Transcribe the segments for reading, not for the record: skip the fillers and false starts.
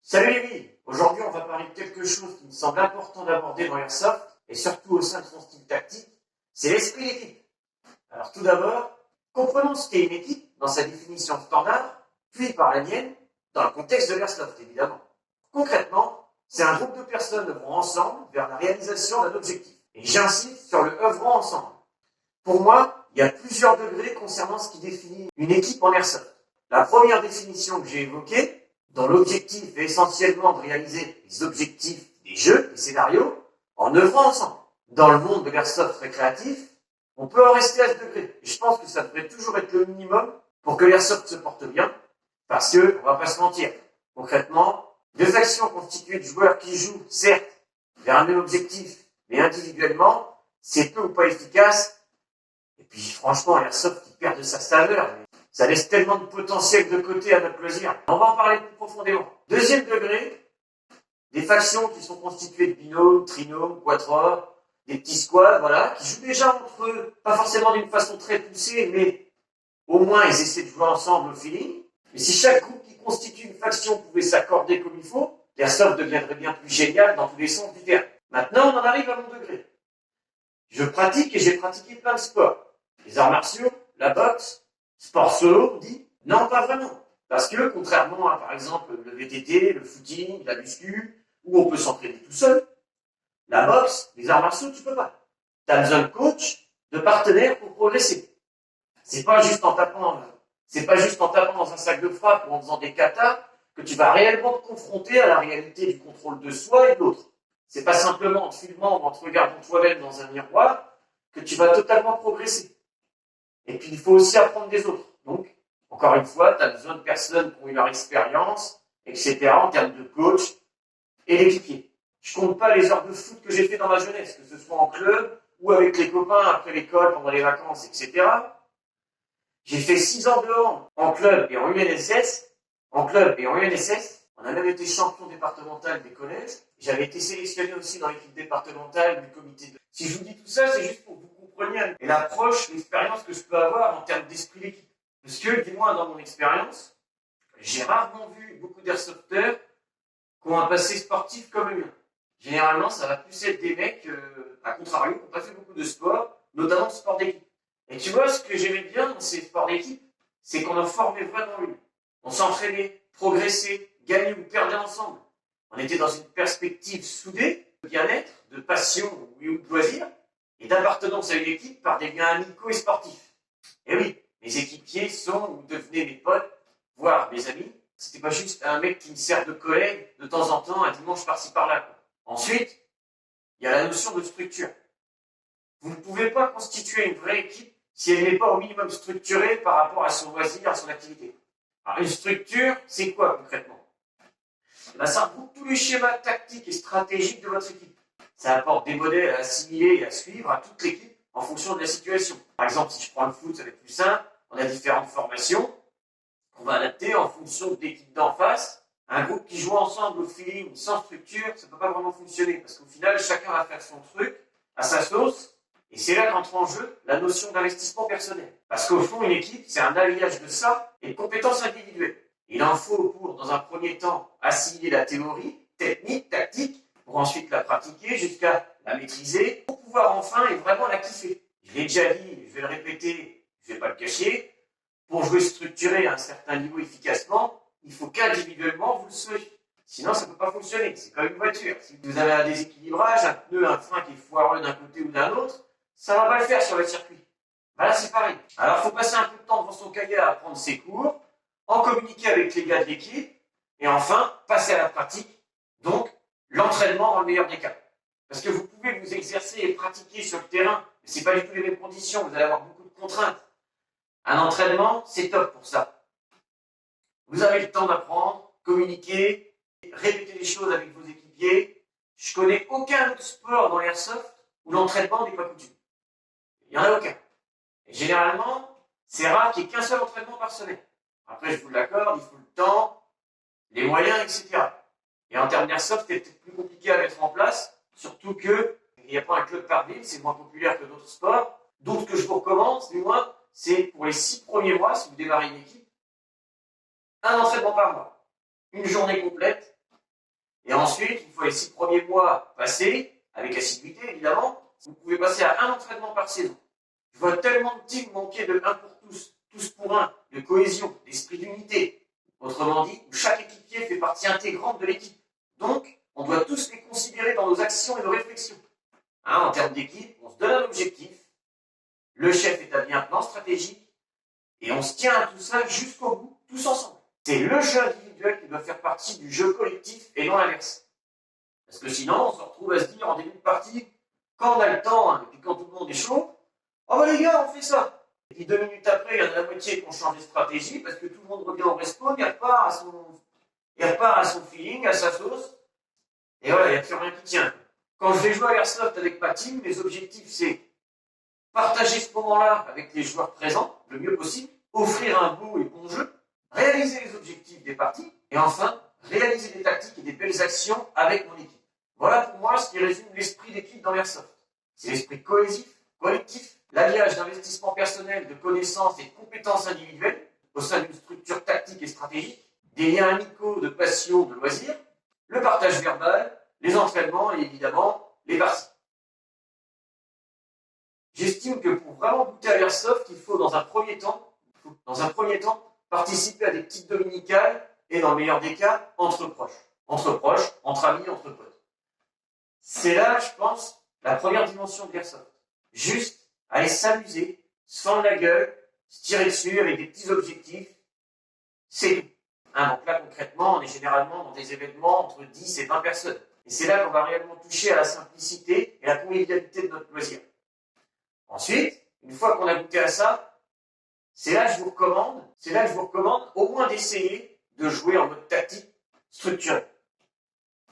Salut les billes. Aujourd'hui, on va parler de quelque chose qui me semble important d'aborder dans l'Airsoft, et surtout au sein de son style tactique, c'est l'esprit d'équipe. Alors tout d'abord, comprenons ce qu'est une équipe dans sa définition standard, puis par la mienne, dans le contexte de l'Airsoft évidemment. Concrètement, c'est un groupe de personnes œuvrant ensemble vers la réalisation d'un objectif. Et j'insiste sur le œuvrant ensemble. Pour moi, il y a plusieurs degrés concernant ce qui définit une équipe en Airsoft. La première définition que j'ai évoquée, dont l'objectif est essentiellement de réaliser les objectifs des jeux, des scénarios, en œuvrant ensemble. Dans le monde de l'airsoft récréatif, on peut en rester à ce degré. Et je pense que ça devrait toujours être le minimum pour que l'airsoft se porte bien, parce que, on va pas se mentir, concrètement, deux factions constituées de joueurs qui jouent, certes, vers un même objectif, mais individuellement, c'est peu ou pas efficace. Et puis, franchement, l'airsoft, il perd de sa saveur. Ça laisse tellement de potentiel de côté à notre plaisir. On va en parler plus profondément. Deuxième degré, des factions qui sont constituées de binômes, trinômes, quatuors, des petits squads, voilà, qui jouent déjà entre eux, pas forcément d'une façon très poussée, mais au moins ils essaient de jouer ensemble au feeling. Mais si chaque groupe qui constitue une faction pouvait s'accorder comme il faut, l'airsoft deviendrait bien plus génial dans tous les sens du terme. Maintenant, on en arrive à mon degré. Je pratique et j'ai pratiqué plein de sports. Les arts martiaux, la boxe, sport solo, on dit? Non, pas vraiment. Parce que, contrairement à, par exemple, le VTT, le footing, la muscu, où on peut s'entraîner tout seul, la boxe, les arts martiaux, tu peux pas. Tu as besoin de coach, de partenaire pour progresser. C'est pas juste en tapant dans un sac de frappe ou en faisant des katas que tu vas réellement te confronter à la réalité du contrôle de soi et de l'autre. C'est pas simplement en te filmant ou en te regardant toi-même dans un miroir que tu vas totalement progresser. Et puis, il faut aussi apprendre des autres. Donc, encore une fois, tu as besoin de personnes qui ont eu leur expérience, etc., en termes de coach et d'équipier. Je compte pas les heures de foot que j'ai fait dans ma jeunesse, que ce soit en club ou avec les copains après l'école, pendant les vacances, etc. J'ai fait 6 ans de hand en club et en UNSS. En club et en UNSS, on a même été champion départemental des collèges. J'avais été sélectionné aussi dans l'équipe départementale du comité de... Si je vous dis tout ça, c'est juste pour que vous compreniez l'approche, l'expérience que je peux avoir en termes d'esprit d'équipe. Parce que, du moins dans mon expérience, j'ai rarement vu beaucoup d'airsofters qui ont un passé sportif comme le mien. Généralement, ça va plus être des mecs, à contrario, qui n'ont pas fait beaucoup de sport, notamment de sport d'équipe. Et tu vois, ce que j'aimais bien dans ces sports d'équipe, c'est qu'on en formait vraiment une. On s'entraînait, progressait, gagnait ou perdait ensemble. On était dans une perspective soudée, de bien-être, de passion ou de loisir, et d'appartenance à une équipe par des liens amicaux et sportifs. Et oui, mes équipiers sont ou devenaient mes potes, voire mes amis. C'était pas juste un mec qui me sert de collègue de temps en temps, un dimanche par-ci par-là, quoi. Ensuite, il y a la notion de structure. Vous ne pouvez pas constituer une vraie équipe si elle n'est pas au minimum structurée par rapport à son loisir, à son activité. Alors, une structure, c'est quoi concrètement? Ça regroupe tous les schémas tactiques et stratégiques de votre équipe. Ça apporte des modèles à assimiler et à suivre à toute l'équipe en fonction de la situation. Par exemple, si je prends le foot, ça va être plus simple. On a différentes formations qu'on va adapter en fonction de l'équipe d'en face. Un groupe qui joue ensemble au feeling, sans structure, ça ne peut pas vraiment fonctionner. Parce qu'au final, chacun va faire son truc à sa sauce. Et c'est là qu'entre en jeu la notion d'investissement personnel. Parce qu'au fond, une équipe, c'est un alliage de ça et de compétences individuelles. Il en faut pour, dans un premier temps, assimiler la théorie, technique, tactique, pour ensuite la pratiquer jusqu'à la maîtriser, pour pouvoir enfin et vraiment la kiffer. Je l'ai déjà dit, je vais le répéter, je ne vais pas le cacher, pour jouer structuré à un certain niveau efficacement, il faut qu'individuellement vous le soyez. Sinon, ça ne peut pas fonctionner. C'est comme une voiture. Si vous avez un déséquilibrage, un pneu, un frein qui est foireux d'un côté ou d'un autre, ça ne va pas le faire sur le circuit. Là, c'est pareil. Alors, il faut passer un peu de temps devant son cahier à apprendre ses cours, en communiquer avec les gars de l'équipe, et enfin, passer à la pratique. Donc, l'entraînement dans le meilleur des cas. Parce que vous pouvez vous exercer et pratiquer sur le terrain, mais ce n'est pas du tout les mêmes conditions, vous allez avoir beaucoup de contraintes. Un entraînement, c'est top pour ça. Vous avez le temps d'apprendre, communiquer, répéter les choses avec vos équipiers. Je connais aucun autre sport dans l'airsoft où l'entraînement n'est pas coutume. Il n'y en a aucun. Et généralement, c'est rare qu'il n'y ait qu'un seul entraînement par semaine. Après, je vous l'accorde, il faut le temps, les moyens, etc. Et en termes d'airsoft, c'est peut-être plus compliqué à mettre en place, surtout qu'il n'y a pas un club par ville, c'est moins populaire que d'autres sports. D'autres que je vous recommande, du moins, c'est pour les 6 premiers mois, si vous démarrez une équipe, un entraînement par mois. Une journée complète, ensuite, une fois les 6 premiers mois passés, avec assiduité évidemment, vous pouvez passer à un entraînement par saison. Je vois tellement de teams manquer de 1 pour tous, tous pour un, de cohésion, d'esprit d'unité. Autrement dit, où chaque équipier fait partie intégrante de l'équipe. Donc, on doit tous les considérer dans nos actions et nos réflexions. En termes d'équipe, on se donne un objectif, le chef établit un plan stratégique, et on se tient à tout ça jusqu'au bout, tous ensemble. C'est le jeu individuel qui doit faire partie du jeu collectif et non l'inverse. Parce que sinon, on se retrouve à se dire en début de partie, quand on a le temps, et puis quand tout le monde est chaud, oh bah les gars, on fait ça. Et puis 2 minutes après, il y en a la moitié qui ont changé de stratégie parce que tout le monde revient au respawn, il repart à son feeling, à sa sauce. Et voilà, il n'y a plus rien qui tient. Quand je vais jouer à Airsoft avec ma team, mes objectifs, c'est partager ce moment-là avec les joueurs présents, le mieux possible, offrir un beau et bon jeu, réaliser les objectifs des parties, et enfin, réaliser des tactiques et des belles actions avec mon équipe. Voilà pour moi ce qui résume l'esprit d'équipe dans l'Airsoft. C'est l'esprit cohésif, collectif, l'alliage d'investissement personnel, de connaissances et de compétences individuelles au sein d'une structure tactique et stratégique, des liens amicaux, de passion, de loisirs, le partage verbal, les entraînements et évidemment les parties. J'estime que pour vraiment goûter à l'Airsoft, il faut dans un premier temps, participer à des petites dominicales et dans le meilleur des cas, entre proches, entre amis, entre potes. C'est là, je pense, la première dimension de l'Airsoft. Juste aller s'amuser, se fendre la gueule, se tirer dessus avec des petits objectifs, c'est tout. Donc là, concrètement, on est généralement dans des événements entre 10 et 20 personnes. Et c'est là qu'on va réellement toucher à la simplicité et la convivialité de notre loisir. Ensuite, une fois qu'on a goûté à ça, c'est là que je vous recommande au moins d'essayer de jouer en mode tactique structuré.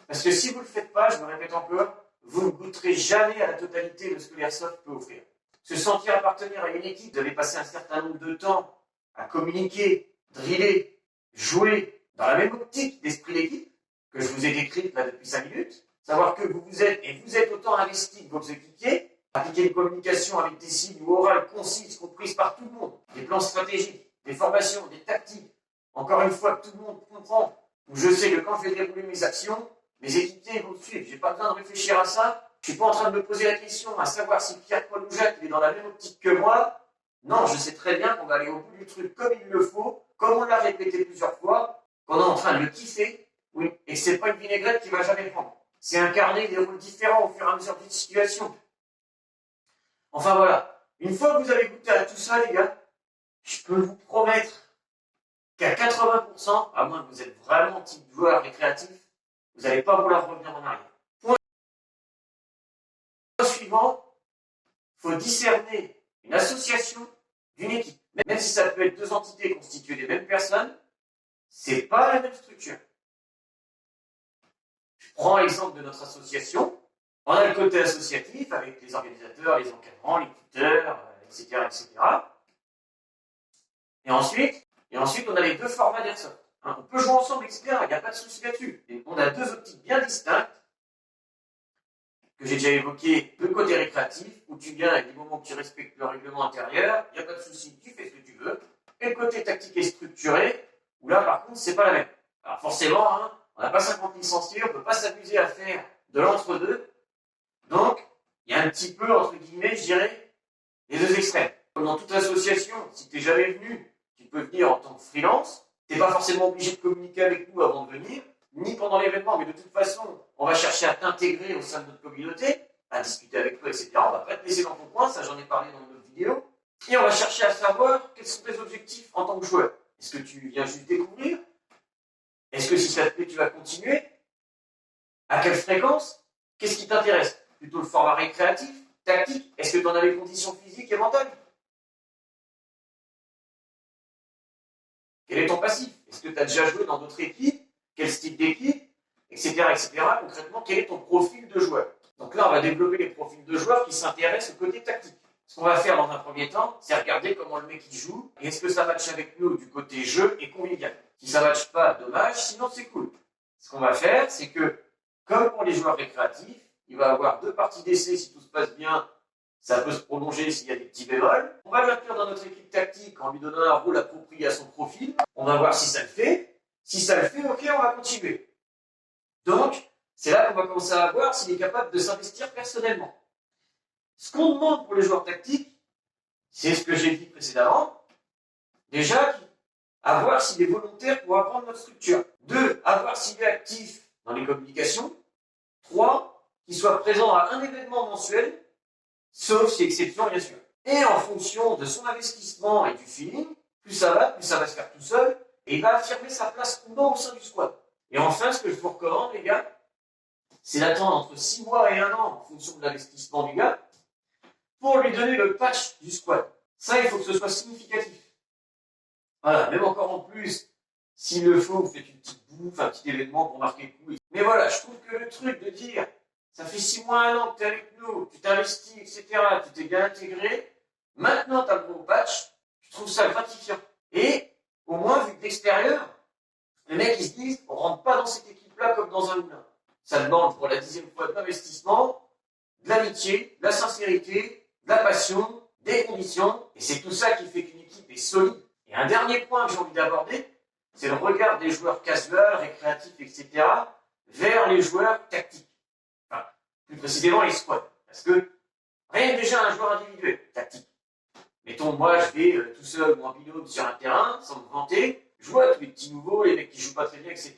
Parce que si vous ne le faites pas, je me répète encore, vous ne goûterez jamais à la totalité de ce que l'Airsoft peut offrir. Se sentir appartenir à une équipe, vous allez passer un certain nombre de temps à communiquer, driller, jouer dans la même optique d'esprit d'équipe que je vous ai décrite là depuis 5 minutes, savoir que vous êtes autant investi que vos équipiers, appliquer une communication avec des signes orales concises, comprises par tout le monde, des plans stratégiques, des formations, des tactiques, encore une fois que tout le monde comprend, où je sais que quand je vais dérouler mes actions, mes équipiers vont me suivre, j'ai pas besoin de réfléchir à ça, je suis pas en train de me poser la question à savoir si Pierre, Paul ou Jacques est dans la même optique que moi. Non, je sais très bien qu'on va aller au bout du truc comme il le faut, comme on l'a répété plusieurs fois, qu'on est en train de le kiffer, oui, et que c'est pas une vinaigrette qui va jamais prendre. C'est incarner des rôles différents au fur et à mesure d'une situation. Enfin voilà, une fois que vous avez goûté à tout ça, les gars, je peux vous promettre qu'à 80%, à moins que vous êtes vraiment type joueur récréatif, vous n'allez pas vouloir revenir en arrière. Point suivant, il faut discerner une association d'une équipe. Même si ça peut être 2 entités constituées des mêmes personnes, c'est pas la même structure. Je prends l'exemple de notre association. On a le côté associatif avec les organisateurs, les encadrants, les tuteurs, etc., etc. Et ensuite, on a les 2 formats d'Airsoft. On peut jouer ensemble, etc. Il n'y a pas de souci là-dessus. Et on a 2 optiques bien distinctes que j'ai déjà évoquées. Le côté récréatif, où tu viens avec des moments que tu respectes le règlement intérieur, il n'y a pas de souci, tu fais ce que tu veux. Et le côté tactique et structuré, où là, par contre, c'est pas la même. Alors forcément, on n'a pas 50 licenciés, on ne peut pas s'amuser à faire de l'entre-deux. Donc, il y a un petit peu, entre guillemets, je dirais, les 2 extrêmes. Comme dans toute association, si tu n'es jamais venu, tu peux venir en tant que freelance. Tu n'es pas forcément obligé de communiquer avec nous avant de venir, ni pendant l'événement, mais de toute façon, on va chercher à t'intégrer au sein de notre communauté, à discuter avec toi, etc. On ne va pas te laisser dans ton coin, ça j'en ai parlé dans une autre vidéo. Et on va chercher à savoir quels sont tes objectifs en tant que joueur. Est-ce que tu viens juste découvrir? Est-ce que si ça te plaît, tu vas continuer? À quelle fréquence? Qu'est-ce qui t'intéresse? Plutôt le format récréatif, tactique? Est-ce que tu en as les conditions physiques et mentales? Quel est ton passif? Est-ce que tu as déjà joué dans d'autres équipes? Quel style d'équipe? Etc., etc. Concrètement, quel est ton profil de joueur? Donc là, on va développer les profils de joueurs qui s'intéressent au côté tactique. Ce qu'on va faire dans un premier temps, c'est regarder comment le mec il joue et est-ce que ça matche avec nous du côté jeu et convivial. Si ça ne matche pas, dommage, sinon c'est cool. Ce qu'on va faire, c'est que, comme pour les joueurs récréatifs, il va y avoir 2 parties d'essai si tout se passe bien. Ça peut se prolonger s'il y a des petits bémols. On va l'inclure dans notre équipe tactique en lui donnant un rôle approprié à son profil. On va voir si ça le fait. Si ça le fait, ok, on va continuer. Donc, c'est là qu'on va commencer à voir s'il est capable de s'investir personnellement. Ce qu'on demande pour les joueurs tactiques, c'est ce que j'ai dit précédemment. Déjà, à voir s'il est volontaire pour apprendre notre structure. 2, à voir s'il est actif dans les communications. 3, qu'il soit présent à un événement mensuel, sauf si exception, bien sûr. Et en fonction de son investissement et du feeling, plus ça va se faire tout seul, et il va affirmer sa place ou non au sein du squad. Et enfin, ce que je vous recommande, les gars, c'est d'attendre entre 6 mois et 1 an, en fonction de l'investissement du gars, pour lui donner le patch du squad. Ça, il faut que ce soit significatif. Voilà, même encore en plus, s'il le faut, vous faites une petite bouffe, un petit événement pour marquer le coup. Mais voilà, je trouve que le truc de dire, ça fait 6 mois, 1 an que tu es avec nous, tu t'investis, etc., tu t'es bien intégré, maintenant tu as le gros patch, je trouve ça gratifiant. Et, au moins, vu que d'extérieur, les mecs, ils se disent, on rentre pas dans cette équipe-là comme dans un moulin. Ça demande pour la 10e fois de l'investissement, de l'amitié, de la sincérité, de la passion, des conditions, et c'est tout ça qui fait qu'une équipe est solide. Et un dernier point que j'ai envie d'aborder, c'est le regard des joueurs casuals, récréatifs, etc., vers les joueurs tactiques. Enfin, plus précisément les squads. Parce que rien que déjà un joueur individuel, tactique. Mettons, moi, je vais tout seul ou en binôme sur un terrain, sans me vanter, je vois tous les petits nouveaux, les mecs qui jouent pas très bien, etc.,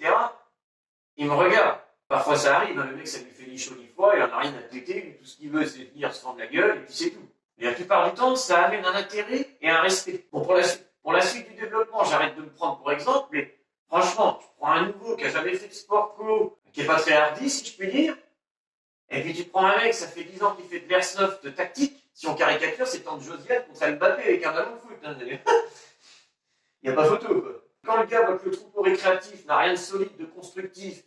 ils me regardent. Parfois ça arrive, le mec ça lui fait ni chaud ni froid, il en a rien à péter, tout ce qu'il veut c'est venir se fendre la gueule, et puis c'est tout. Mais la plupart du temps, ça amène un intérêt et un respect. Bon, pour la suite du développement, j'arrête de me prendre pour exemple, mais franchement, tu prends un nouveau qui a jamais fait de sport co, qui est pas très hardi, si je puis dire, et puis tu prends un mec, ça fait 10 ans qu'il fait de l'airsoft tactique, si on caricature, c'est le temps de Josiane contre Mbappé avec un ballon de foot. Hein. Il n'y a pas photo, quoi. Quand le gars voit que le troupeau récréatif n'a rien de solide, de constructif,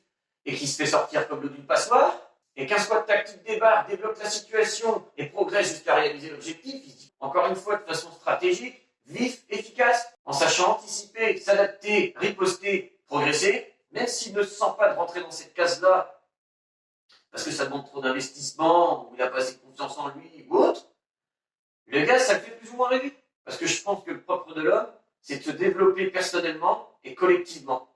et qui se fait sortir comme l'eau d'une passoire, et qu'un squad tactique débarque, débloque la situation et progresse jusqu'à réaliser l'objectif, il se dit, encore une fois, de façon stratégique, vif, efficace, en sachant anticiper, s'adapter, riposter, progresser, même s'il ne se sent pas de rentrer dans cette case-là, parce que ça demande trop d'investissement, ou il n'a pas assez confiance en lui, ou autre, le gars, ça le fait plus ou moins rêver. Parce que je pense que le propre de l'homme, c'est de se développer personnellement et collectivement.